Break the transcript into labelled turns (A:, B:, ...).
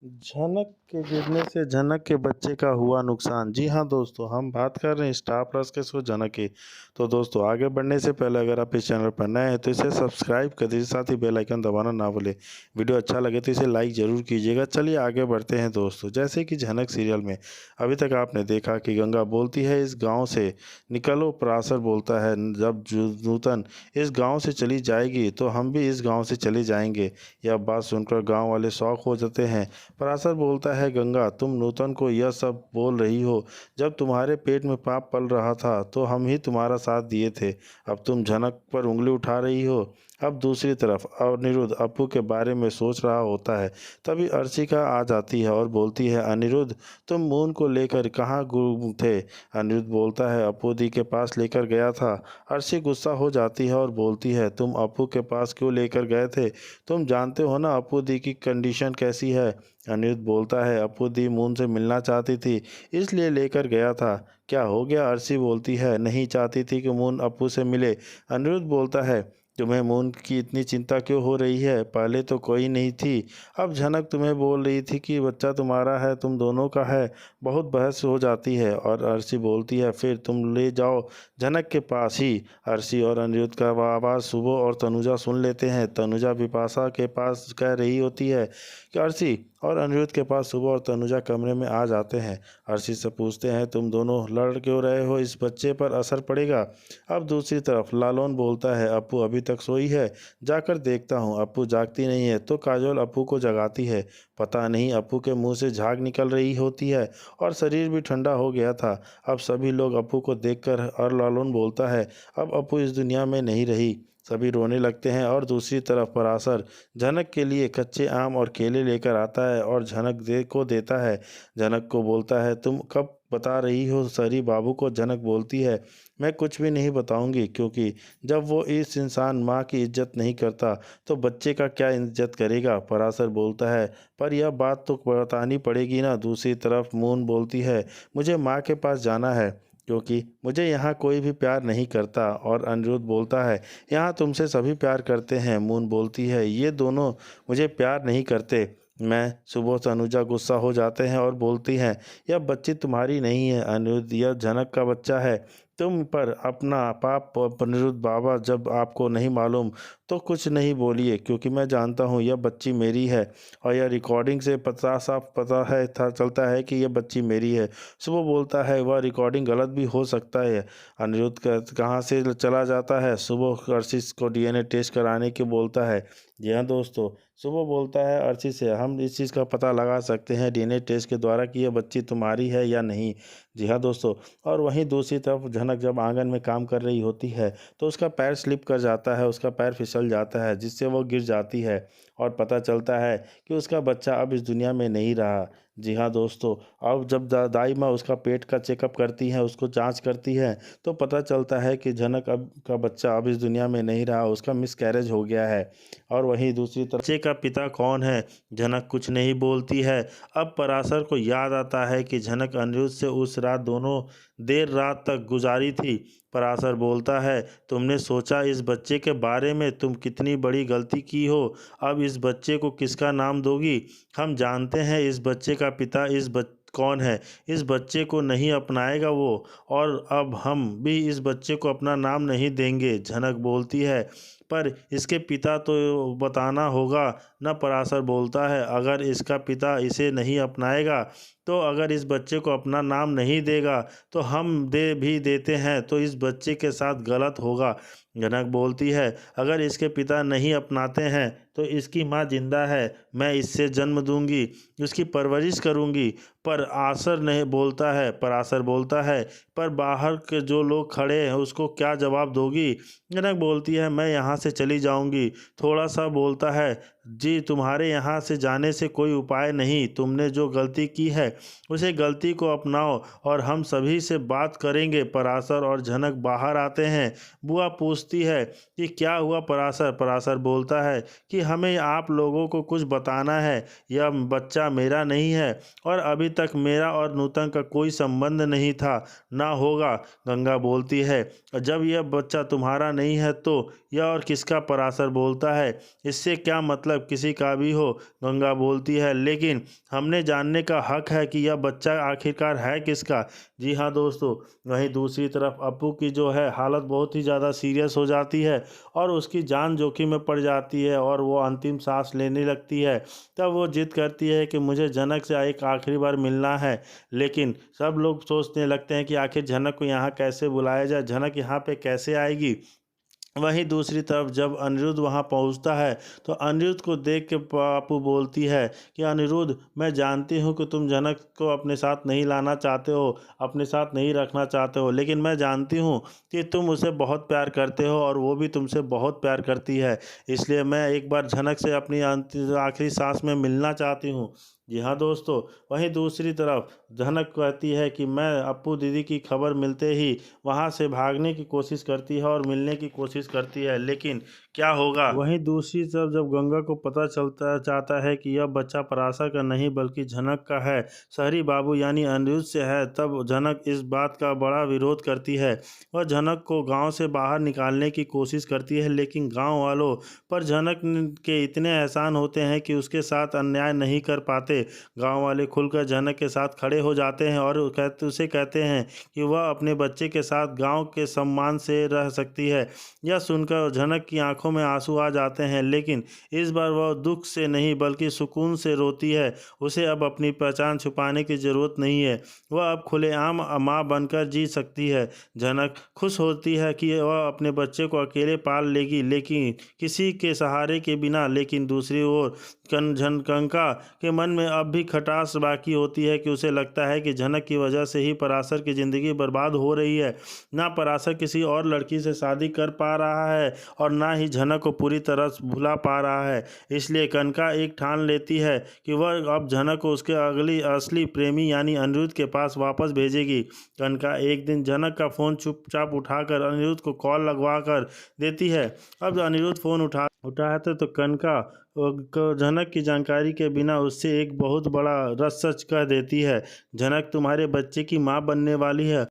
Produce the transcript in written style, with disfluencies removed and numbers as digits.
A: झनक के गिरने से झनक के बच्चे का हुआ नुकसान। जी हाँ दोस्तों, हम बात कर रहे हैं स्टार प्लस के शो झनक की। तो दोस्तों, आगे बढ़ने से पहले अगर आप इस चैनल पर नए हैं तो इसे सब्सक्राइब कर दीजिए, साथ ही बेल आइकन दबाना ना भूलें। वीडियो अच्छा लगे तो इसे लाइक ज़रूर कीजिएगा। चलिए आगे बढ़ते हैं दोस्तों। जैसे कि झनक सीरियल में अभी तक आपने देखा कि गंगा बोलती है इस गाँव से निकलो, पराशर बोलता है जब नूतन इस गाँव से चली जाएगी तो हम भी इस गाँव से चले जाएंगे। यह बात सुनकर गाँव वाले शौक हो जाते हैं। पराशर बोलता है, गंगा तुम नूतन को यह सब बोल रही हो। जब तुम्हारे पेट में पाप पल रहा था तो हम ही तुम्हारा साथ दिए थे। अब तुम झनक पर उंगली उठा रही हो। अब दूसरी तरफ अनिरुद्ध अप्पू के बारे में सोच रहा होता है। तभी अर्चिका आ जाती है और बोलती है, अनिरुद्ध तुम मून को लेकर कहाँ गुम थे। अनिरुद्ध बोलता है, अप्पू दी के पास लेकर गया था। अर्ची गुस्सा हो जाती है और बोलती है, तुम अप्पू के पास क्यों लेकर गए थे। तुम जानते हो ना अप्पू दी की कंडीशन कैसी है। अनिरुद्ध बोलता है, अप्पू दी मून से मिलना चाहती थी इसलिए लेकर गया था। क्या हो गया। अर्शी बोलती है, नहीं चाहती थी कि मून अप्पू से मिले। अनिरुद्ध बोलता है, तुम्हें मून की इतनी चिंता क्यों हो रही है। पहले तो कोई नहीं थी, अब झनक तुम्हें बोल रही थी कि बच्चा तुम्हारा है, तुम दोनों का है। बहुत बहस हो जाती है और अर्शी बोलती है, फिर तुम ले जाओ झनक के पास ही। अर्शी और अनिरुद्ध का आवाज़ सुबह और तनुजा सुन लेते हैं। तनुजा बिपाशा के पास कह रही होती है कि अर्शी और अनिरुद्ध के पास सुबह और तनुजा कमरे में आ जाते हैं। अर्शी से पूछते हैं, तुम दोनों लड़ क्यों रहे हो, इस बच्चे पर असर पड़ेगा। अब दूसरी तरफ लालोन बोलता है, अप्पू अभी तक सोई है, जाकर देखता हूँ। अप्पू जागती नहीं है तो काजोल अप्पू को जगाती है। पता नहीं अप्पू के मुंह से झाग निकल रही होती है और शरीर भी ठंडा हो गया था। अब सभी लोग अप्पू को देखकर और लालोन बोलता है, अब अप्पू इस दुनिया में नहीं रही। सभी रोने लगते हैं और दूसरी तरफ पराशर झनक के लिए कच्चे आम और केले लेकर आता है और झनक को देता है। झनक को बोलता है, तुम कब बता रही हो सरी बाबू को। झनक बोलती है, मैं कुछ भी नहीं बताऊंगी, क्योंकि जब वो इस इंसान माँ की इज्जत नहीं करता तो बच्चे का क्या इज्जत करेगा। पराशर बोलता है, पर यह बात तो बतानी पड़ेगी ना। दूसरी तरफ मून बोलती है, मुझे माँ के पास जाना है क्योंकि मुझे यहाँ कोई भी प्यार नहीं करता। और अनिरुद्ध बोलता है, यहाँ तुमसे सभी प्यार करते हैं। मून बोलती है, ये दोनों मुझे प्यार नहीं करते। मैं सुबह तनुजा गुस्सा हो जाते हैं और बोलती हैं, यह बच्ची तुम्हारी नहीं है अनिरुद्ध, यह झनक का बच्चा है। तुम पर अपना पाप अनिरुद्ध बाबा, जब आपको नहीं मालूम तो कुछ नहीं बोलिए, क्योंकि मैं जानता हूँ यह बच्ची मेरी है और यह रिकॉर्डिंग से पता साफ पता है था चलता है कि यह बच्ची मेरी है। सुबह बोलता है, वह रिकॉर्डिंग गलत भी हो सकता है। अनिरुद्ध कहाँ से चला जाता है। सुबह अर्शिश को डीएनए टेस्ट कराने के बोलता है। जी हाँ दोस्तों, सुबह बोलता है अर्शी से, हम इस चीज़ का पता लगा सकते हैं डीएनए टेस्ट के द्वारा कि यह बच्ची तुम्हारी है या नहीं। जी हाँ दोस्तों, और वहीं दूसरी तरफ झनक जब आंगन में काम कर रही होती है तो उसका पैर स्लिप कर जाता है, उसका पैर फिसल जाता है जिससे वो गिर जाती है और पता चलता है कि उसका बच्चा अब इस दुनिया में नहीं रहा। जी हाँ दोस्तों, अब जब दाई माँ उसका पेट का चेकअप करती हैं, उसको जांच करती है, तो पता चलता है कि झनक अब का बच्चा अब इस दुनिया में नहीं रहा, उसका मिसकैरेज हो गया है। और वहीं दूसरी तरफ बच्चे का पिता कौन है, झनक कुछ नहीं बोलती है। अब पराशर को याद आता है कि झनक अनिरुद्ध से उस रात दोनों देर रात तक गुजारी थी। पराशर बोलता है, तुमने सोचा इस बच्चे के बारे में, तुम कितनी बड़ी गलती की हो। अब इस बच्चे को किसका नाम दोगी। हम जानते हैं इस बच्चे का पिता कौन है। इस बच्चे को नहीं अपनाएगा वो, और अब हम भी इस बच्चे को अपना नाम नहीं देंगे। झनक बोलती है, पर इसके पिता तो बताना होगा न। पराशर बोलता है, अगर इसका पिता इसे नहीं अपनाएगा तो अगर इस बच्चे को अपना नाम नहीं देगा तो हम दे भी देते हैं तो इस बच्चे के साथ गलत होगा। जनक बोलती है, अगर इसके पिता नहीं अपनाते हैं तो इसकी माँ जिंदा है, मैं इससे जन्म दूंगी, उसकी परवरिश करूंगी। पर आसर नहीं बोलता है पराशर बोलता है, पर बाहर के जो लोग खड़े हैं उसको क्या जवाब दोगी। जनक बोलती है, मैं यहाँ से चली जाऊंगी। थोड़ा सा बोलता है, जी तुम्हारे यहाँ से जाने से कोई उपाय नहीं, तुमने जो गलती की है उसे गलती को अपनाओ और हम सभी से बात करेंगे। पराशर और झनक बाहर आते हैं। बुआ पूछती है कि क्या हुआ पराशर। पराशर बोलता है कि हमें आप लोगों को कुछ बताना है, यह बच्चा मेरा नहीं है और अभी तक मेरा और नूतन का कोई संबंध नहीं था, ना होगा। गंगा बोलती है, जब यह बच्चा तुम्हारा नहीं है तो यह और किसका। पराशर बोलता है, इससे क्या मतलब, मतलब किसी का भी हो, गंगा बोलती है, लेकिन हमने जानने का हक है कि यह बच्चा आखिरकार है किसका। जी हाँ दोस्तों, वहीं दूसरी तरफ अप्पू की जो है हालत बहुत ही ज़्यादा सीरियस हो जाती है और उसकी जान जोखिम में पड़ जाती है और वो अंतिम सांस लेने लगती है। तब वो जिद करती है कि मुझे जनक से एक आखिरी बार मिलना है, लेकिन सब लोग सोचने लगते हैं कि आखिर जनक को यहाँ कैसे बुलाया जाए, जनक यहाँ पे कैसे आएगी। वहीं दूसरी तरफ जब अनिरुद्ध वहां पहुंचता है तो अनिरुद्ध को देख के पापू बोलती है कि अनिरुद्ध, मैं जानती हूं कि तुम जनक को अपने साथ नहीं लाना चाहते हो, अपने साथ नहीं रखना चाहते हो, लेकिन मैं जानती हूं कि तुम उसे बहुत प्यार करते हो और वो भी तुमसे बहुत प्यार करती है। इसलिए मैं एक बार जनक से अपनी आखिरी सांस में मिलना चाहती हूँ। जी हाँ दोस्तों, वहीं दूसरी तरफ जनक कहती है कि मैं अप्पू दीदी की खबर मिलते ही वहाँ से भागने की कोशिश करती है और मिलने की कोशिश करती है, लेकिन क्या होगा। वहीं दूसरी तरफ जब गंगा को पता चलता चाहता है कि यह बच्चा पराशर का नहीं बल्कि जनक का है, शहरी बाबू यानी अनिरुद्ध से है, तब जनक इस बात का बड़ा विरोध करती है। वह जनक को गांव से बाहर निकालने की कोशिश करती है, लेकिन गांव वालों पर जनक के इतने एहसान होते हैं कि उसके साथ अन्याय नहीं कर पाते। गांव वाले खुलकर जनक के साथ खड़े हो जाते हैं और उसे कहते हैं कि वह अपने बच्चे के साथ गांव के सम्मान से रह सकती है। यह सुनकर जनक की आंखों में आंसू आ जाते हैं, लेकिन इस बार वह दुख से नहीं बल्कि सुकून से रोती है। उसे अब अपनी पहचान छुपाने की जरूरत नहीं है, वह अब खुलेआम माँ बनकर जी सकती है। जनक खुश होती है कि वह अपने बच्चे को अकेले पाल लेगी, लेकिन किसी के सहारे के बिना। लेकिन दूसरी ओर कंका के मन में अब भी खटास बाकी होती है कि उसे लगता है कि जनक की वजह से ही पराशर की ज़िंदगी बर्बाद हो रही है। ना पराशर किसी और लड़की से शादी कर पा रहा है और ना ही जनक को पूरी तरह भुला पा रहा है। इसलिए कनका एक ठान लेती है कि वह अब जनक को उसके अगली असली प्रेमी यानी अनिरुद्ध के पास वापस भेजेगी। कनका एक दिन जनक का फ़ोन चुपचाप उठाकर अनिरुद्ध को कॉल लगवा कर देती है। अब अनिरुद्ध फ़ोन उठाते तो कनका को जनक की जानकारी के बिना उससे एक बहुत बड़ा रस सच कह देती है। जनक तुम्हारे बच्चे की माँ बनने वाली है